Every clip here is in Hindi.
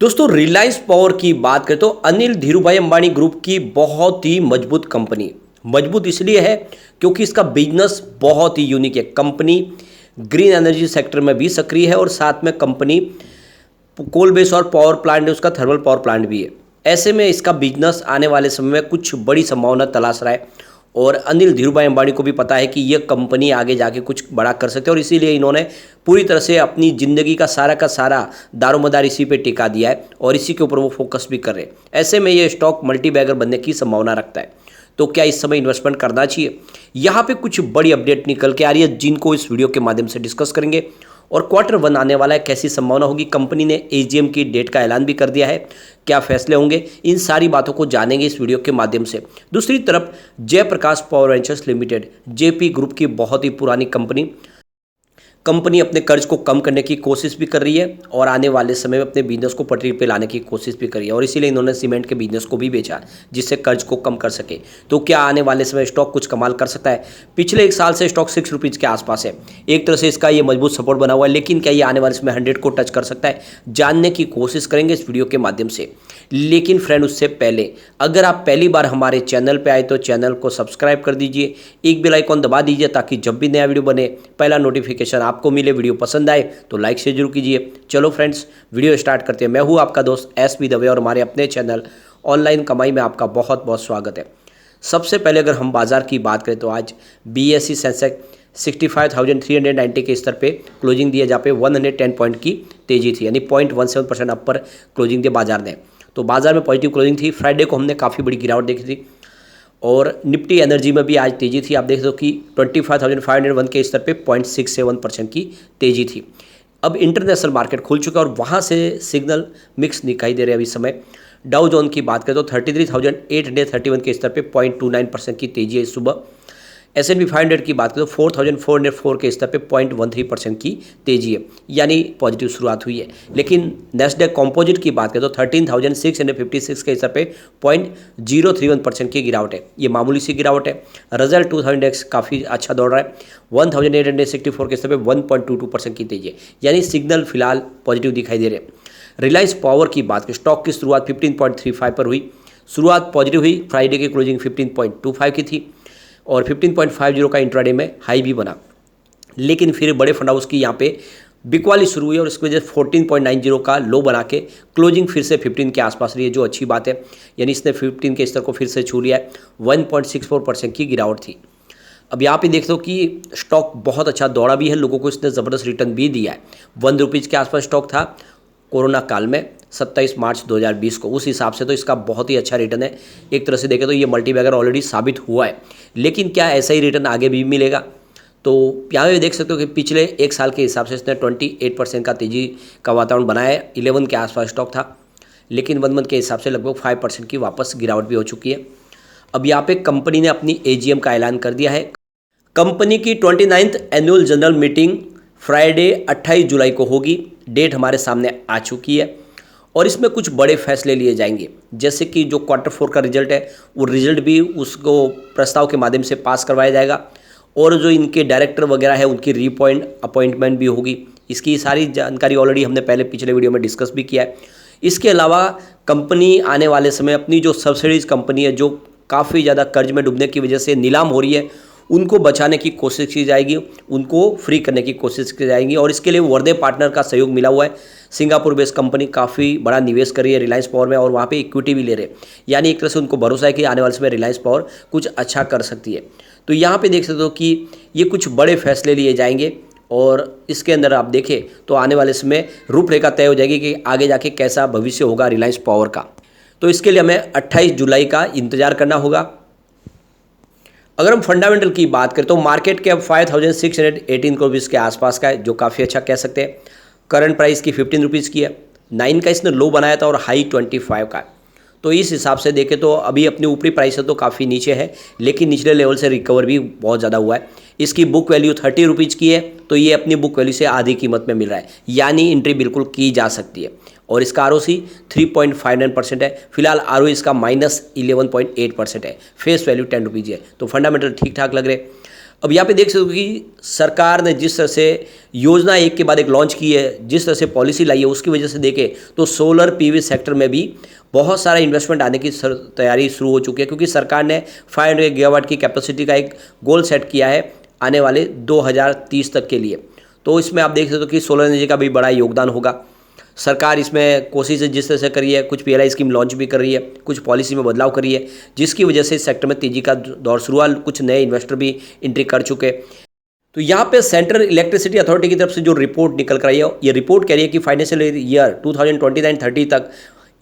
दोस्तों रिलायंस पावर की बात करें तो अनिल धीरूभाई अंबानी ग्रुप की बहुत ही मजबूत कंपनी। मजबूत इसलिए है क्योंकि इसका बिजनेस बहुत ही यूनिक है। कंपनी ग्रीन एनर्जी सेक्टर में भी सक्रिय है और साथ में कंपनी कोल बेस और पावर प्लांट है, उसका थर्मल पावर प्लांट भी है। ऐसे में इसका बिजनेस आने वाले समय में कुछ बड़ी संभावना तलाश रहा है और अनिल धीरूभाई अंबानी को भी पता है कि यह कंपनी आगे जाके कुछ बड़ा कर सकते हैं और इसीलिए इन्होंने पूरी तरह से अपनी ज़िंदगी का सारा दारोमदार इसी पे टिका दिया है और इसी के ऊपर वो फोकस भी कर रहे हैं। ऐसे में ये स्टॉक मल्टी बैगर बनने की संभावना रखता है। तो क्या इस समय इन्वेस्टमेंट करना चाहिए? यहाँ पे कुछ बड़ी अपडेट निकल के आ रही है जिनको इस वीडियो के माध्यम से डिस्कस करेंगे। और क्वार्टर 1 आने वाला है, कैसी संभावना होगी, कंपनी ने एजीएम की डेट का ऐलान भी कर दिया है, क्या फैसले होंगे, इन सारी बातों को जानेंगे इस वीडियो के माध्यम से। दूसरी तरफ Jaiprakash power ventures limited JP group की बहुत ही पुरानी कंपनी अपने कर्ज को कम करने की कोशिश भी कर रही है और आने वाले समय में अपने बिजनेस को पटरी पे लाने की कोशिश भी कर रही है और इसीलिए इन्होंने सीमेंट के बिजनेस को भी बेचा जिससे कर्ज को कम कर सके। तो क्या आने वाले समय स्टॉक कुछ कमाल कर सकता है? पिछले 1 साल से स्टॉक 6 रुपीज़ के आसपास है। एक तरह से इसका ये मजबूत सपोर्ट बना हुआ है, लेकिन क्या ये आने वाले समय 100 को टच कर सकता है? जानने की कोशिश करेंगे इस वीडियो के माध्यम से। लेकिन फ्रेंड, उससे पहले अगर आप पहली बार हमारे चैनल पे आए तो चैनल को सब्सक्राइब कर दीजिए, एक बेल आइकॉन दबा दीजिए ताकि जब भी नया वीडियो बने पहला नोटिफिकेशन आपको मिले। वीडियो पसंद आए तो लाइक शेयर जरूर कीजिए। चलो फ्रेंड्स, वीडियो स्टार्ट करते हैं। मैं हूं आपका दोस्त एसपी दवे और हमारे अपने चैनल ऑनलाइन कमाई में आपका बहुत बहुत स्वागत है। सबसे पहले अगर हम बाजार की बात करें तो आज बीएसई सेंसेक्स 65,390 के स्तर पे क्लोजिंग दिया, जहाँ पे 110 पॉइंट की तेजी थी, यानी 0.17% अपर क्लोजिंग दिया बाजार ने। तो बाजार में पॉजिटिव क्लोजिंग थी। फ्राइडे को हमने काफ़ी बड़ी गिरावट देखी थी और निफ्टी एनर्जी में भी आज तेजी थी। आप देख सकते हो कि 25,501 के स्तर पे 0.67% की तेजी थी। अब इंटरनेशनल मार्केट खुल चुका है और वहाँ से सिग्नल मिक्स दिखाई दे रहे हैं अभी समय। डाउ जोन की बात करें तो 33,831 के स्तर पे 0.29% की तेजी है सुबह। S&P 500 की बात करें तो 4,404 के स्तर पे 0.13% की तेजी है, यानी पॉजिटिव शुरुआत हुई है। लेकिन नेस्डैक कॉम्पोजिट की बात करें तो 13,656 के स्तर पे 0.031% की गिरावट है। ये मामूली सी गिरावट है। रिजल्ट 2000 इंडेक्स काफ़ी अच्छा दौड़ रहा है, 1864 के स्तर पे 1.22% की तेजी है, यानी सिग्नल फिलहाल पॉजिटिव दिखाई दे रहे हैं। रिलायंस पावर की बात करें, स्टॉक की शुरुआत 15.35 पर हुई। शुरुआत पॉजिटिव हुई। फ्राइडे की क्लोजिंग 15.25 की थी और 15.50 का इंट्राडे में हाई भी बना। लेकिन फिर बड़े फंड हाउस की यहाँ पे बिकवाली शुरू हुई और इसकी वजह से 14.90 का लो बना के क्लोजिंग फिर से 15 के आसपास रही है, जो अच्छी बात है। यानी इसने 15 के स्तर को फिर से छू लिया है। 1.64% की गिरावट थी। अब यहाँ पे देख लो कि स्टॉक बहुत अच्छा दौड़ा भी है, लोगों को इसने ज़बरदस्त रिटर्न भी दिया है। 1 रुपीज़ के आसपास स्टॉक था कोरोना काल में 27 मार्च 2020 को। उस हिसाब से तो इसका बहुत ही अच्छा रिटर्न है। एक तरह से देखें तो ये मल्टी बैगर ऑलरेडी साबित हुआ है। लेकिन क्या ऐसा ही रिटर्न आगे भी मिलेगा? तो यहाँ पे देख सकते हो कि पिछले 1 साल के हिसाब से इसने 28% का तेजी का वातावरण बनाया है। 11 के आसपास स्टॉक था, लेकिन 1 मंथ के हिसाब से लगभग 5% की वापस गिरावट भी हो चुकी है। अब यहाँ पे कंपनी ने अपनी एजीएम का ऐलान कर दिया है। कंपनी की 29th annual general meeting Friday 28 जुलाई को होगी। डेट हमारे सामने आ चुकी है और इसमें कुछ बड़े फैसले लिए जाएंगे, जैसे कि जो Q4 का रिजल्ट है वो रिजल्ट भी उसको प्रस्ताव के माध्यम से पास करवाया जाएगा और जो इनके डायरेक्टर वगैरह है उनकी अपॉइंटमेंट भी होगी। इसकी सारी जानकारी ऑलरेडी हमने पहले पिछले वीडियो में डिस्कस भी किया है। इसके अलावा कंपनी आने वाले समय अपनी जो सब्सिडीज कंपनी है, जो काफ़ी ज़्यादा कर्ज में डूबने की वजह से नीलाम हो रही है, उनको बचाने की कोशिश की जाएगी, उनको फ्री करने की कोशिश की जाएगी और इसके लिए वर्दे पार्टनर का सहयोग मिला हुआ है। सिंगापुर बेस्ड कंपनी काफ़ी बड़ा निवेश कर रही है रिलायंस पावर में और वहाँ पे इक्विटी भी ले रहे हैं, यानी एक तरह से उनको भरोसा है कि आने वाले समय रिलायंस पावर कुछ अच्छा कर सकती है। तो यहाँ पे देख सकते हो कि ये कुछ बड़े फैसले लिए जाएंगे और इसके अंदर आप देखें तो आने वाले समय रूपरेखा तय हो जाएगी कि आगे जाके कैसा भविष्य होगा रिलायंस पावर का। तो इसके लिए हमें 28 जुलाई का इंतजार करना होगा। अगर हम फंडामेंटल की बात करें तो मार्केट के अब 5,618 करोड़ के आसपास का है, जो काफ़ी अच्छा कह सकते हैं। करंट प्राइस की 15 रुपीज़ की है। 9 का इसने लो बनाया था और हाई 25 का है। तो इस हिसाब से देखें तो अभी अपनी ऊपरी प्राइस से तो काफ़ी नीचे है, लेकिन निचले लेवल से रिकवर भी बहुत ज़्यादा हुआ है। इसकी बुक वैल्यू 30 रुपीज़ की है, तो ये अपनी बुक वैल्यू से आधी कीमत में मिल रहा है, यानी एंट्री बिल्कुल की जा सकती है। और इसका ROC 3.59% है। फिलहाल ROE इसका -11.8% है। फेस वैल्यू 10 रुपीज़ है। तो फंडामेंटल ठीक ठाक लग रहे। अब यहाँ पे देख सकते हो कि सरकार ने जिस तरह से योजना एक के बाद एक लॉन्च की है, जिस तरह से पॉलिसी लाई है, उसकी वजह से देखें तो सोलर पीवी सेक्टर में भी बहुत सारा इन्वेस्टमेंट आने की तैयारी शुरू हो चुकी है, क्योंकि सरकार ने 500 गीगावाट की कैपेसिटी का एक गोल सेट किया है आने वाले 2030 तक के लिए। तो इसमें आप देख सकते हो कि सोलर एनर्जी का भी बड़ा योगदान होगा। सरकार इसमें कोशिशें जिस तरह से कर रही है, कुछ पीएलआई स्कीम लॉन्च भी कर रही है, कुछ पॉलिसी में बदलाव कर रही है, जिसकी वजह से इस सेक्टर में तेजी का दौर शुरू हुआ, कुछ नए इन्वेस्टर भी एंट्री कर चुके। तो यहाँ पे सेंट्रल इलेक्ट्रिसिटी अथॉरिटी की तरफ से जो रिपोर्ट निकल कर आई है, ये रिपोर्ट कह रही है कि फाइनेंशियल ईयर 2029-30 तक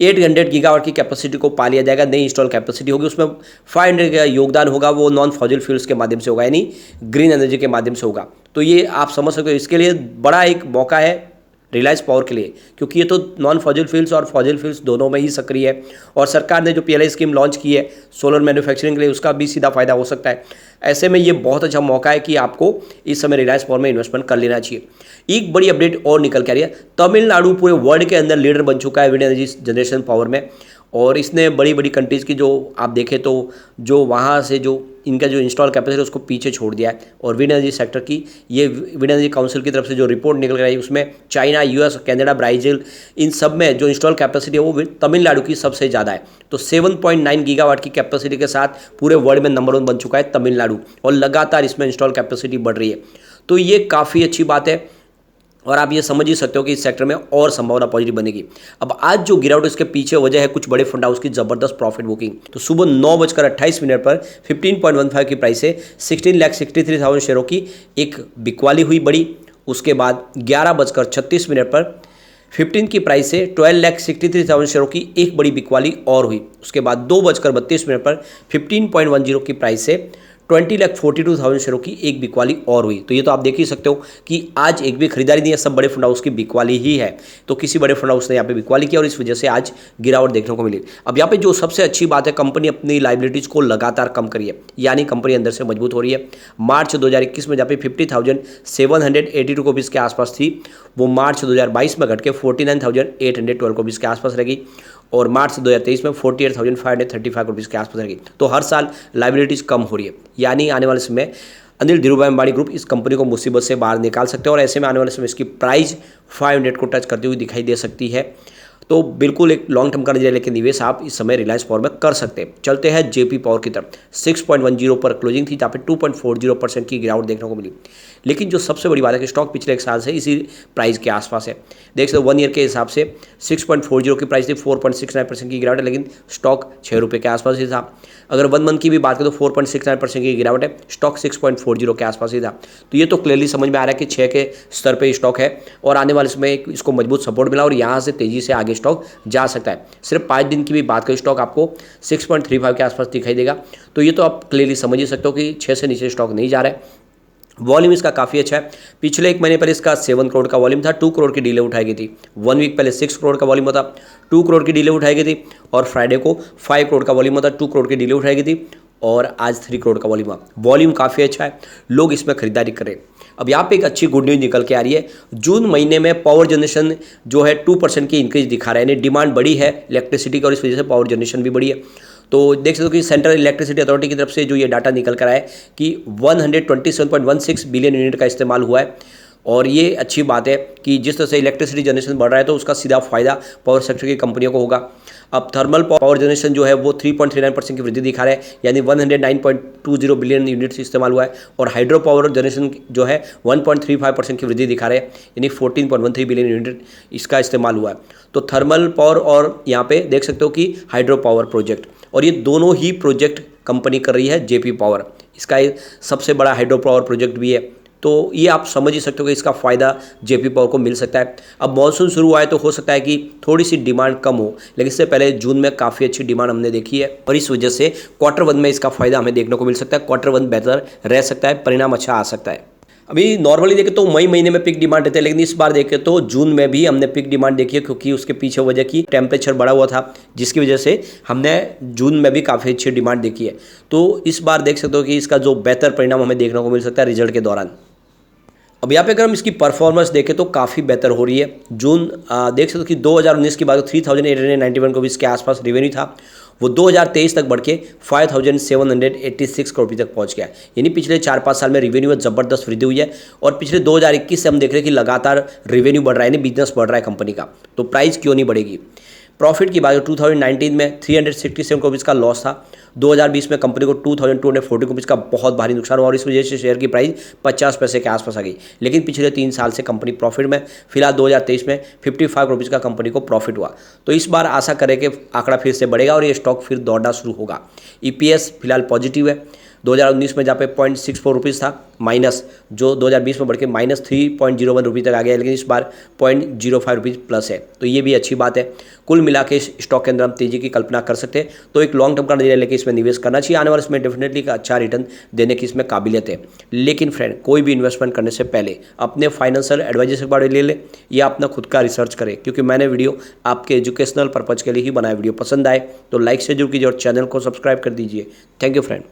800 गीगावाट की कैपेसिटी को पा लिया जाएगा। नई इंस्टॉल कैपेसिटी होगी, उसमें 500 का योगदान होगा, वो नॉन फॉसिल फ्यूल्स के माध्यम से होगा, यानी ग्रीन एनर्जी के माध्यम से होगा। तो ये आप समझ सकते हो, इसके लिए बड़ा एक मौका है रिलायंस पावर के लिए, क्योंकि ये तो नॉन फॉसिल फ्यूल्स और फॉसिल फ्यूल्स दोनों में ही सक्रिय है। और सरकार ने जो पीएलआई स्कीम लॉन्च की है सोलर मैन्युफैक्चरिंग के लिए, उसका भी सीधा फायदा हो सकता है। ऐसे में ये बहुत अच्छा मौका है कि आपको इस समय रिलायंस पावर में इन्वेस्टमेंट कर लेना चाहिए। एक बड़ी अपडेट और निकल के आ रही है, तमिलनाडु पूरे वर्ल्ड के अंदर लीडर बन चुका है विंड एनर्जी जनरेशन पावर में। और इसने बड़ी बड़ी कंट्रीज़ की जो आप देखें तो जो वहाँ से जो इनका जो इंस्टॉल कैपेसिटी है उसको पीछे छोड़ दिया है। और विंड एनर्जी सेक्टर की ये विंड एनर्जी काउंसिल की तरफ से जो रिपोर्ट निकल कर आई, उसमें चाइना, यूएस, कनाडा, ब्राज़ील, इन सब में जो इंस्टॉल कैपेसिटी है वो तमिलनाडु की सबसे ज़्यादा है। तो 7.9 गीगावाट की कैपेसिटी के साथ पूरे वर्ल्ड में नंबर 1 बन चुका है तमिलनाडु, और लगातार इसमें इंस्टॉल कैपेसिटी बढ़ रही है। तो ये काफ़ी अच्छी बात है, और आप ये समझ ही सकते हो कि इस सेक्टर में और संभावना पॉजिटिव बनेगी। अब आज जो गिरावट इसके पीछे वजह है कुछ बड़े फंड हाउस की ज़बरदस्त प्रॉफिट बुकिंग। तो सुबह 9:28 पर 15.15 की प्राइस से 16,63,000 शेयरों की एक बिकवाली हुई बड़ी। उसके बाद 11:36 पर 15 की प्राइस से 12,63,000 शेयरों की एक बड़ी बिकवाली और हुई। उसके बाद 2:32 पर 15.10 की प्राइस से 20,42,000 शेयरों की एक बिकवाली और हुई। तो ये तो आप देख ही सकते हो कि आज एक भी खरीदारी नहीं है, सब बड़े फंड हाउस की बिकवाली ही है। तो किसी बड़े फंड हाउस ने यहाँ पे बिकवाली किया और इस वजह से आज गिरावट देखने को मिली। अब यहाँ पे जो सबसे अच्छी बात है, कंपनी अपनी लाइबिलिटीज़ को लगातार कम करी है, यानी कंपनी अंदर से मजबूत हो रही है। मार्च 2021 में जहाँ पे 50,782 रुपीज़ के आसपास थी, वो मार्च 2022 में घट के 49,812 रुपीज़ के आसपास रहेगी, और मार्च 2023 में 48,535 रुपीज़ के आसपास रहेगी। तो हर साल लाइबिलिटीज़ कम हो रही है, यानी आने वाले समय अनिल धीरूभाई अंबानी ग्रुप इस कंपनी को मुसीबत से बाहर निकाल सकते हैं, और ऐसे में आने वाले समय इसकी प्राइस 500 को टच करती हुई दिखाई दे सकती है। तो बिल्कुल एक लॉन्ग टर्म का नजरिया लेकर निवेश आप इस समय रिलायंस पावर में कर सकते हैं। चलते हैं जेपी पावर की तरफ। 6.10 पर क्लोजिंग थी, जहाँ पे 2.40% की गिरावट देखने को मिली। लेकिन जो सबसे बड़ी बात है कि स्टॉक पिछले एक साल से इसी प्राइस के आसपास है। देख सकते हो 1 ईयर के हिसाब से 6.40 की प्राइस थी, 4.69% की गिरावट है, लेकिन स्टॉक 6 रुपये के आसपास ही था। अगर 1 मंथ की भी बात करें तो 4.69% की गिरावट है, स्टॉक 6.40 के आसपास ही था। तो ये तो क्लियरली समझ में आ रहा है कि 6 के स्तर पे स्टॉक है, और आने वाले समय इसको मजबूत सपोर्ट मिला और यहाँ से तेजी से आगे स्टॉक जा सकता है। सिर्फ 5 दिन की भी बात करें, स्टॉक आपको 6.35 के आसपास दिखाई देगा। तो ये तो आप क्लियरली समझ ही सकते हो कि 6 से नीचे स्टॉक नहीं जा रहा है। वॉल्यूम इसका काफ़ी अच्छा है। पिछले 1 महीने पर इसका 7 करोड़ का वॉल्यूम था, 2 करोड़ की डीले उठाई गई थी। 1 वीक पहले 6 करोड़ का वॉल्यूम था, 2 करोड़ की डीले उठाई गई थी। और फ्राइडे को 5 करोड़ का वॉल्यूम था, 2 करोड़ की डीले उठाई गई थी। और आज 3 करोड़ का वॉल्यूम काफ़ी अच्छा है, लोग इसमें खरीदारी करें। अब यहाँ पे एक अच्छी गुड न्यूज़ निकल के आ रही है। जून महीने में पावर जनरेशन जो है 2% की इंक्रीज दिखा रहा है, यानी डिमांड बढ़ी है इलेक्ट्रिसिटी की, और इस वजह से पावर जनरेशन भी बढ़ी है। तो देख सकते हो कि सेंट्रल इलेक्ट्रिसिटी अथॉरिटी की तरफ से जो ये डाटा निकल कर आया है कि 127.16 बिलियन यूनिट का इस्तेमाल हुआ है। और ये अच्छी बात है कि जिस तरह से इलेक्ट्रिसिटी जनरेशन बढ़ रहा है तो उसका सीधा फायदा पावर सेक्टर की कंपनियों को होगा। अब थर्मल पावर जनरेशन जो है वो 3.39% की वृद्धि दिखा रहा है, यानी 109.20 बिलियन यूनिट्स इस्तेमाल हुआ है। और हाइड्रो पावर जनरेशन जो है 1.35% की वृद्धि दिखा रहे हैं, यानी 14.13 बिलियन यूनिट इसका इस्तेमाल हुआ है। तो थर्मल पावर और यहाँ पे देख सकते हो कि हाइड्रो पावर प्रोजेक्ट, और ये दोनों ही प्रोजेक्ट कंपनी कर रही है जेपी पावर। इसका सबसे बड़ा हाइड्रो पावर प्रोजेक्ट भी है। तो ये आप समझ ही सकते हो कि इसका फ़ायदा जेपी पावर को मिल सकता है। अब मॉनसून शुरू हुआ है तो हो सकता है कि थोड़ी सी डिमांड कम हो, लेकिन इससे पहले जून में काफ़ी अच्छी डिमांड हमने देखी है, और इस वजह से Q1 में इसका फ़ायदा हमें देखने को मिल सकता है। Q1 बेहतर रह सकता है, परिणाम अच्छा आ सकता है। अभी नॉर्मली देखें तो मई महीने में पिक डिमांड रहती है, लेकिन इस बार देखें तो जून में भी हमने पिक डिमांड देखी है, क्योंकि उसके पीछे वजह की टेम्परेचर बढ़ा हुआ था, जिसकी वजह से हमने जून में भी काफ़ी अच्छी डिमांड देखी है। तो इस बार देख सकते हो कि इसका जो बेहतर परिणाम हमें देखने को मिल सकता है रिजल्ट के दौरान। अब यहाँ पे अगर हम इसकी परफॉर्मेंस देखें तो काफ़ी बेहतर हो रही है। जून देख सकते हो कि 2019 की बात 3,891 रुपीज़ के आसपास रेवेन्यू था, वो 2023 तक बढ़ के 5,786 करोड़ रुपये तक पहुंच गया है। यानी पिछले 4-5 साल में रेवेन्यू में ज़बरदस्त वृद्धि हुई है और पिछले 2021 से हम देख रहे हैं कि लगातार रेवेन्यू बढ़ रहा है, यानी बिजनेस बढ़ रहा है कंपनी का। तो प्राइस क्यों नहीं बढ़ेगी। प्रॉफिट की बात 2019 में 367 करोड़ रुपये का लॉस था। 2020 में कंपनी को 2240 करोड़ रुपये का बहुत भारी नुकसान हुआ और इस वजह से शेयर की प्राइस 50 पैसे के आसपास आ गई। लेकिन पिछले 3 साल से कंपनी प्रॉफिट में, फिलहाल 2023 में 55 करोड़ रुपये का कंपनी को प्रॉफिट हुआ। तो इस बार आशा करें कि आंकड़ा फिर से बढ़ेगा और ये स्टॉक फिर दौड़ना शुरू होगा। EPS फिलहाल पॉजिटिव है। 2019 में जहाँ पे 0.64 रुपीज़ था माइनस, जो 2020 में बढ़ के -3.01 रुपये तक आ गया, लेकिन इस बार 0.05 रुपीज़ प्लस है। तो ये भी अच्छी बात है। कुल मिला के इस स्टॉक के अंदर हम तेजी की कल्पना कर सकते हैं। तो एक लॉन्ग टर्म का नजरिया लेकर इसमें निवेश करना चाहिए। आने वाले इसमें डेफिनेटली एक अच्छा रिटर्न देने की इसमें काबिलियत है। लेकिन फ्रेंड, कोई भी इन्वेस्टमेंट करने से पहले अपने फाइनेंशियल एडवाइजर से बारे ले ले या अपना खुद का रिसर्च करें, क्योंकि मैंने वीडियो आपके एजुकेशनल पर्पज़ के लिए ही बनाया। वीडियो पसंद आए तो लाइक से जरूर कीजिए और चैनल को सब्सक्राइब कर दीजिए। Thank you friend.